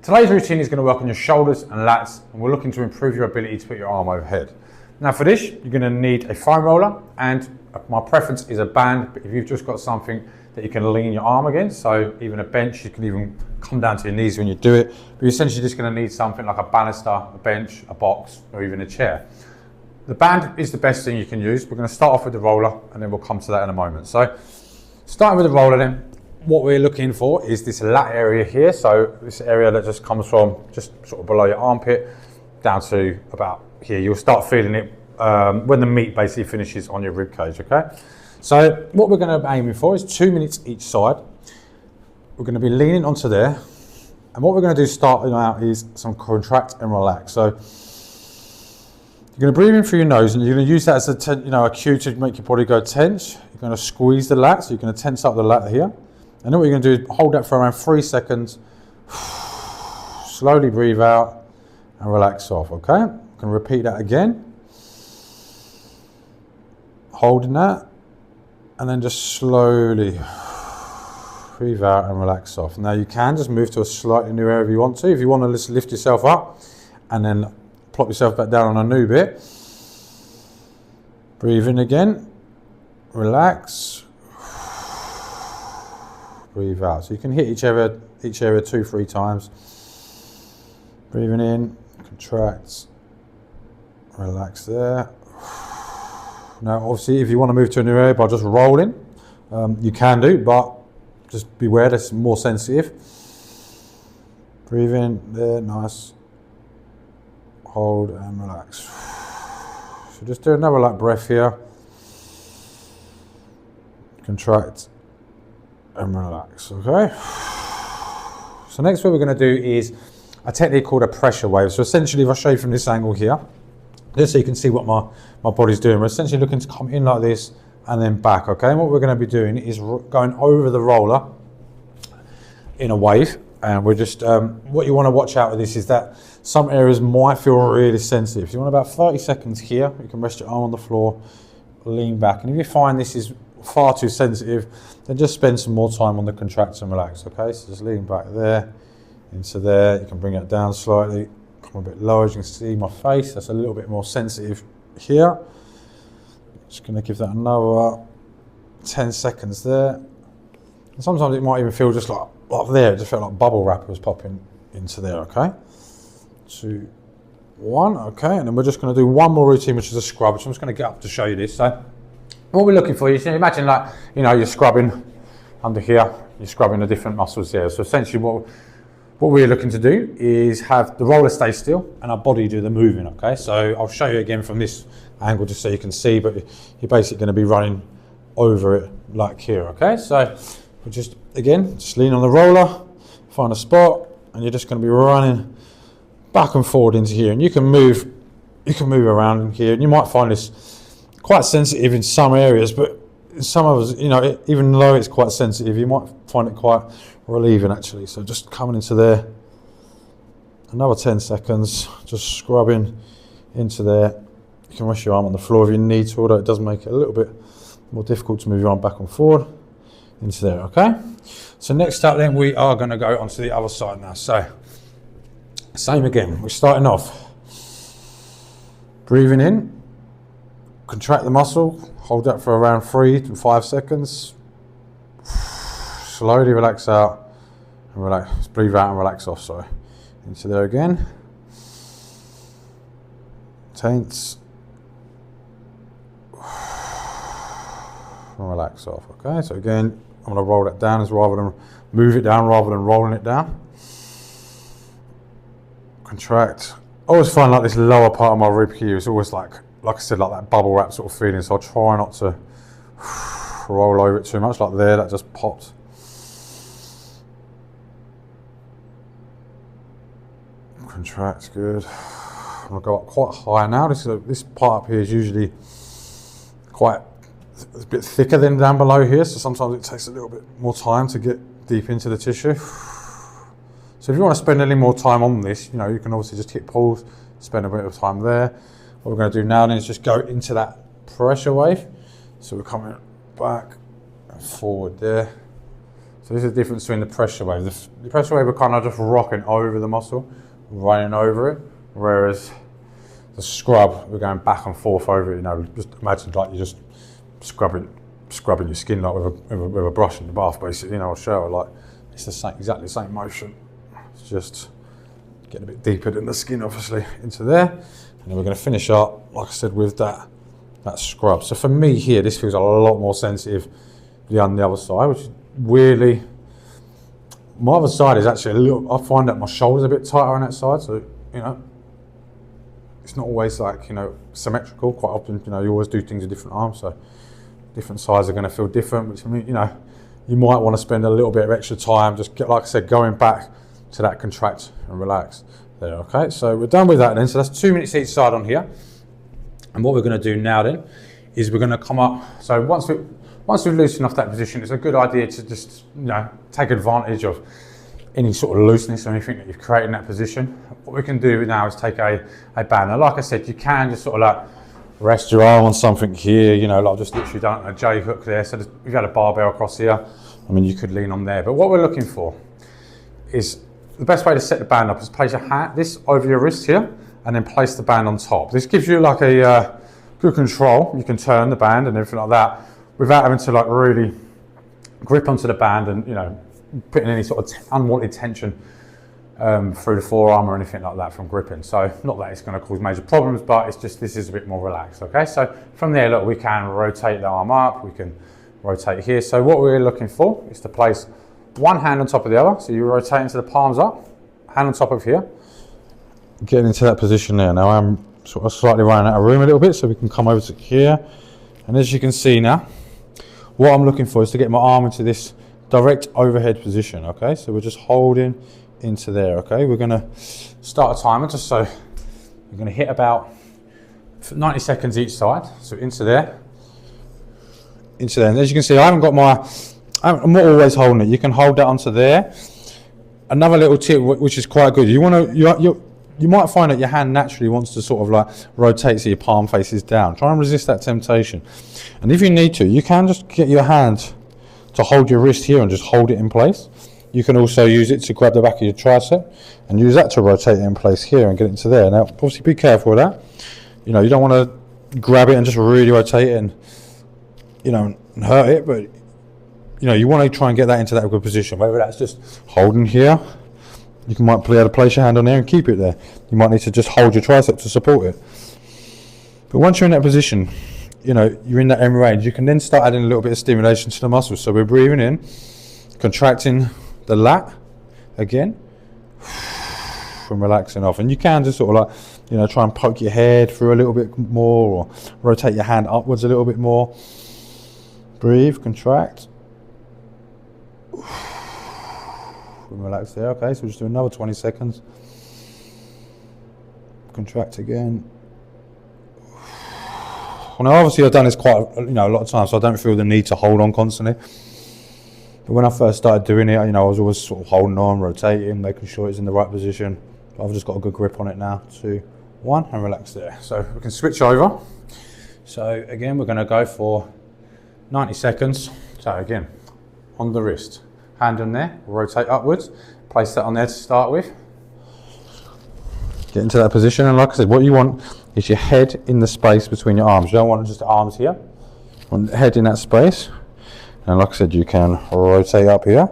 Today's routine is going to work on your shoulders and lats, and we're looking to improve your ability to put your arm overhead. Now for this, you're going to need a foam roller, and my preference is a band, but if you've just got something that you can lean your arm against, so even a bench, you can even come down to your knees when you do it, but you're essentially just going to need something like a banister, a bench, a box, or even a chair. The band is the best thing you can use. We're going to start off with the roller, and then we'll come to that in a moment. So starting with the roller then, what we're looking for is this lat area here. So this area that just comes from just sort of below your armpit down to about here. You'll start feeling it when the meat basically finishes on your rib cage, okay? So what we're going to be aiming for is 2 minutes each side. We're going to be leaning onto there. And what we're going to do starting out is some contract and relax. So you're going to breathe in through your nose, and you're going to use that as a cue to make your body go tense. You're going to squeeze the lat, so you're going to tense up the lat here. And then what you're going to do is hold that for around 3 seconds. Slowly breathe out and relax off, okay? I'm going to repeat that again. Holding that, and then just slowly breathe out and relax off. Now you can just move to a slightly new area if you want to. If you want to just lift yourself up and then plop yourself back down on a new bit. Breathe in again, relax. Breathe out. So you can hit each area 2-3 times. Breathing in, contract, relax there. Now obviously if you want to move to a new area by just rolling, you can do, but just beware, that's more sensitive. Breathe in there, nice. Hold and relax. So just do another light breath here. Contract and relax, okay? So next what we're going to do is a technique called a pressure wave. So essentially if I show you from this angle here, just so you can see what my body's doing, we're essentially looking to come in like this and then back, okay? And what we're going to be doing is going over the roller in a wave, and we're just, what you want to watch out with this is that some areas might feel really sensitive. So you want about 30 seconds here, you can rest your arm on the floor, lean back, and if you find this is far too sensitive, then just spend some more time on the contract and relax, okay? So just lean back there, into there, you can bring it down slightly, come a bit lower, as you can see my face, that's a little bit more sensitive here. Just gonna give that another 10 seconds there. And sometimes it might even feel just like there, it just felt like bubble wrap was popping into there, okay? 2, 1, okay, and then we're just gonna do one more routine, which is a scrub, which I'm just gonna get up to show you this. So what we're looking for is, imagine like, you're scrubbing under here, you're scrubbing the different muscles there. So essentially what we're looking to do is have the roller stay still and our body do the moving, okay? So I'll show you again from this angle just so you can see, but you're basically gonna be running over it like here, okay? So we're just lean on the roller, find a spot, and you're just gonna be running back and forward into here. And you can move around in here, and you might find this quite sensitive in some areas, but in some others, even though it's quite sensitive, you might find it quite relieving actually. So just coming into there, another 10 seconds, just scrubbing into there. You can rest your arm on the floor if you need to, although it does make it a little bit more difficult to move your arm back and forward into there, okay? So next up then, we are gonna go onto the other side now. So same again, we're starting off, breathing in, contract the muscle, hold that for around 3 to 5 seconds. Slowly relax out and relax, breathe out and relax off, sorry. Into there again. Tense. And relax off, okay? So again, I'm gonna roll that down rather than move it down rather than rolling it down. Contract. I always find like this lower part of my rib here is always like I said, like that bubble wrap sort of feeling, so I'll try not to roll over it too much, like there, that just popped. Contract, good. I'm gonna go up quite high now. This part up here is usually quite a bit thicker than down below here, so sometimes it takes a little bit more time to get deep into the tissue. So if you want to spend any more time on this, you can obviously just hit pause, spend a bit of time there. What we're going to do now then is just go into that pressure wave. So we're coming back and forward there. So this is the difference between the pressure wave. The pressure wave, we're kind of just rocking over the muscle, running over it, whereas the scrub, we're going back and forth over it. You know, just imagine like you're just scrubbing your skin like with a brush in the bath, basically. You know, or shower. Like it's the same, exactly the same motion. It's just getting a bit deeper than the skin, obviously, into there. And then we're going to finish up, like I said, with that scrub. So for me here, this feels a lot more sensitive than the other side, which is weirdly, my other side is actually a little, I find that my shoulder's a bit tighter on that side, so, you know, it's not always like, you know, symmetrical. Quite often, you know, you always do things with different arms, so different sides are going to feel different, which, I mean, you know, you might want to spend a little bit of extra time, just get, like I said, going back to that contract and relax there, okay? So we're done with that then, so that's 2 minutes each side on here. And what we're going to do now then is we're going to come up, so once we've loosened off that position, it's a good idea to just, you know, take advantage of any sort of looseness or anything that you've created in that position. What we can do now is take a band. Now, like I said, you can just sort of like rest your arm on something here, you know, like I've just literally done a J hook there. So we've got a barbell across here. I mean, you could lean on there, but what we're looking for is the best way to set the band up is place your hand, this over your wrist here, and then place the band on top. This gives you like a good control. You can turn the band and everything like that without having to like really grip onto the band and, you know, putting any sort of unwanted tension through the forearm or anything like that from gripping. So not that it's going to cause major problems, but it's just this is a bit more relaxed. Okay, so from there, look, we can rotate the arm up, we can rotate here. So what we're looking for is to place one hand on top of the other. So you rotate into the palms up, hand on top of here. Getting into that position there. Now I'm sort of slightly running out of room a little bit, so we can come over to here. And as you can see now, what I'm looking for is to get my arm into this direct overhead position, okay? So we're just holding into there, okay? We're gonna start a timer just so we're gonna hit about 90 seconds each side. So into there. And as you can see, I'm not always holding it. You can hold that onto there. Another little tip, which is quite good, you might find that your hand naturally wants to sort of like rotate so your palm faces down. Try and resist that temptation. And if you need to, you can just get your hand to hold your wrist here and just hold it in place. You can also use it to grab the back of your tricep and use that to rotate it in place here and get it into there. Now, obviously be careful with that. You know, you don't want to grab it and just really rotate it and, you know, and hurt it, but, you know, you want to try and get that into that good position, whether that's just holding here. You might be able to place your hand on there and keep it there. You might need to just hold your tricep to support it. But once you're in that position, you know, you're in that M range, you can then start adding a little bit of stimulation to the muscles. So we're breathing in, contracting the lat again, and relaxing off. And you can just sort of like, you know, try and poke your head through a little bit more or rotate your hand upwards a little bit more. Breathe, contract. And relax there. Okay, so we'll just do another 20 seconds. Contract again. Well, now obviously I've done this quite, you know, a lot of times, so I don't feel the need to hold on constantly. But when I first started doing it, you know, I was always sort of holding on, rotating, making sure it's in the right position. But I've just got a good grip on it now. 2, 1, and relax there. So we can switch over. So again, we're going to go for 90 seconds. So again, on the wrist. Hand on there, rotate upwards, place that on there to start with. Get into that position, and like I said, what you want is your head in the space between your arms. You don't want just the arms here. You want the head in that space. And like I said, you can rotate up here.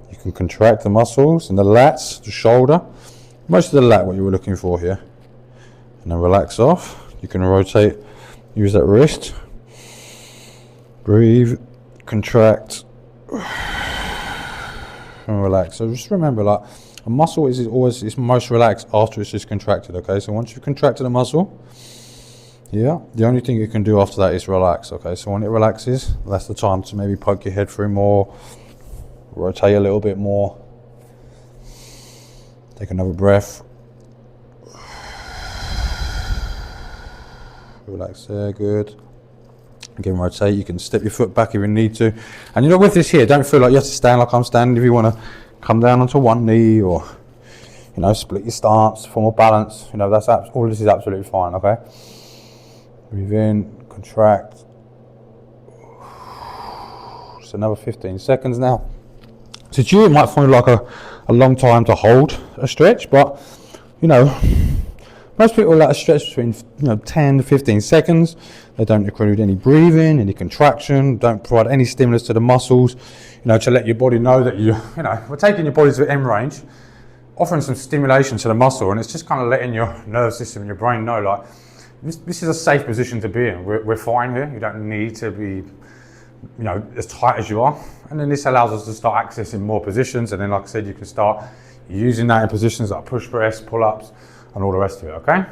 You can contract the muscles and the lats, the shoulder. Most of the lat, what you were looking for here. And then relax off. You can rotate, use that wrist. Breathe, contract. And relax. So just remember, like, a muscle is always it's most relaxed after it's just contracted. Okay, so once you've contracted a muscle, yeah, the only thing you can do after that is relax. Okay, so when it relaxes, that's the time to maybe poke your head through more, rotate a little bit more. Take another breath. Relax there, good. Again, rotate. You can step your foot back if you need to. And you know, with this here, don't feel like you have to stand like I'm standing. If you want to come down onto one knee or, you know, split your stance for more balance, you know, that's all this is absolutely fine, okay? Breathe in, contract. Just another 15 seconds now. To you, it might feel like a long time to hold a stretch, but you know, most people let a stretch between 10 to 15 seconds. They don't include any breathing, any contraction, don't provide any stimulus to the muscles, to let your body know that we're taking your body to end range, offering some stimulation to the muscle, and it's just kind of letting your nervous system and your brain know, like, this is a safe position to be in. We're fine here. You don't need to be, as tight as you are. And then this allows us to start accessing more positions. And then, like I said, you can start using that in positions like push press, pull-ups, and all the rest of it, okay?